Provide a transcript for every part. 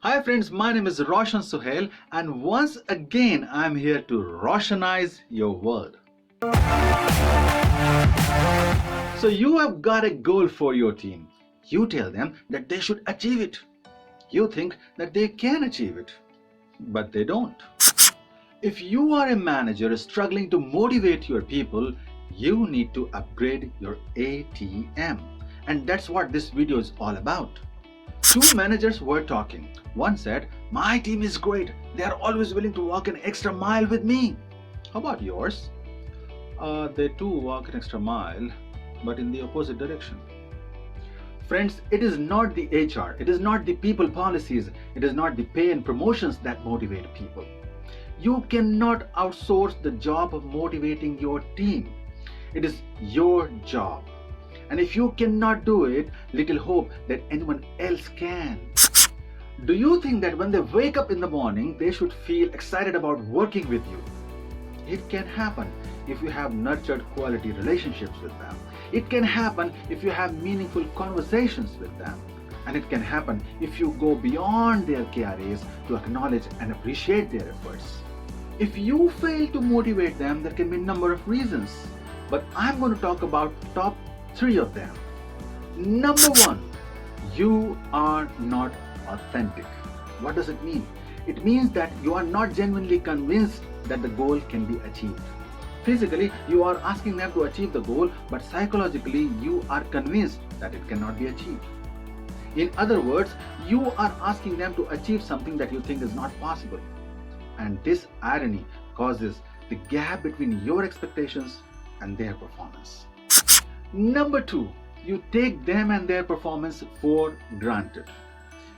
Hi friends, my name is Roshan Suhail and once again I am here to Roshanize your world. So you have got a goal for your team. You tell them that they should achieve it. You think that they can achieve it, but they don't. If you are a manager struggling to motivate your people, you need to upgrade your ATM. And that's what this video is all about. Two managers were talking. One said, "My team is great. They are always willing to walk an extra mile with me." How about yours? They too walk an extra mile, but in the opposite direction. Friends, it is not the HR, it is not the people policies, it is not the pay and promotions that motivate people. You cannot outsource the job of motivating your team. It is your job. And if you cannot do it, little hope that anyone else can. Do you think that when they wake up in the morning, they should feel excited about working with you? It can happen if you have nurtured quality relationships with them. It can happen if you have meaningful conversations with them. And it can happen if you go beyond their KRAs to acknowledge and appreciate their efforts. If you fail to motivate them, there can be a number of reasons. But I'm going to talk about top 3 of them. Number 1, you are not authentic. What does it mean? It means that you are not genuinely convinced that the goal can be achieved. Physically, you are asking them to achieve the goal, but psychologically, you are convinced that it cannot be achieved. In other words, you are asking them to achieve something that you think is not possible. And this irony causes the gap between your expectations and their performance. Number 2, you take them and their performance for granted.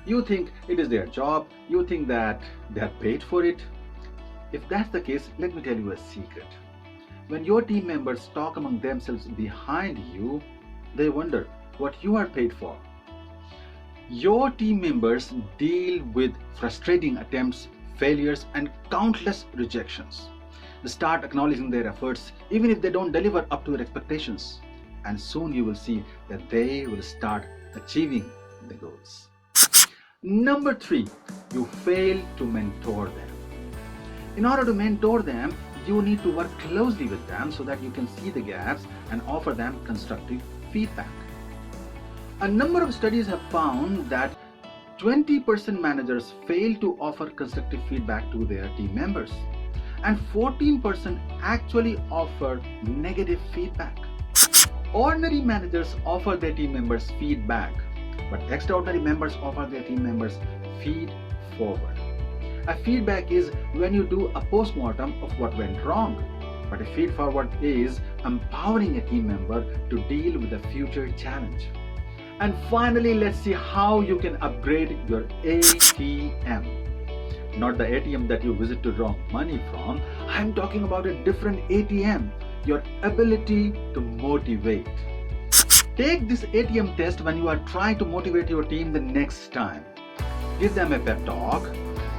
You think it is their job, you think that they are paid for it. If that's the case, let me tell you a secret. When your team members talk among themselves behind you, they wonder what you are paid for. Your team members deal with frustrating attempts, failures, and countless rejections. Start acknowledging their efforts even if they don't deliver up to your expectations. And soon you will see that they will start achieving the goals. Number 3, you fail to mentor them. In order to mentor them, you need to work closely with them so that you can see the gaps and offer them constructive feedback. A number of studies have found that 20% managers fail to offer constructive feedback to their team members, and 14% actually offer negative feedback. Ordinary managers offer their team members feedback, but extraordinary members offer their team members feed forward. A feedback is when you do a post-mortem of what went wrong, but a feed forward is empowering a team member to deal with a future challenge. And finally, let's see how you can upgrade your ATM. Not the ATM that you visit to draw money from. I'm talking about a different ATM, your ability to motivate. Take this ATM test when you are trying to motivate your team the next time. Give them a pep talk,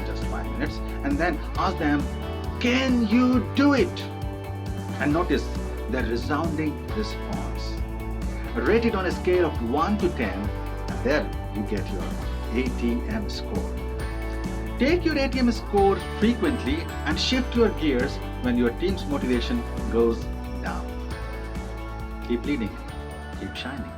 just 5 minutes, and then ask them, "Can you do it?" And notice their resounding response. Rate it on a scale of 1 to 10, and there you get your ATM score. Take your ATM score frequently and shift your gears when your team's motivation goes down. Keep leading, keep shining.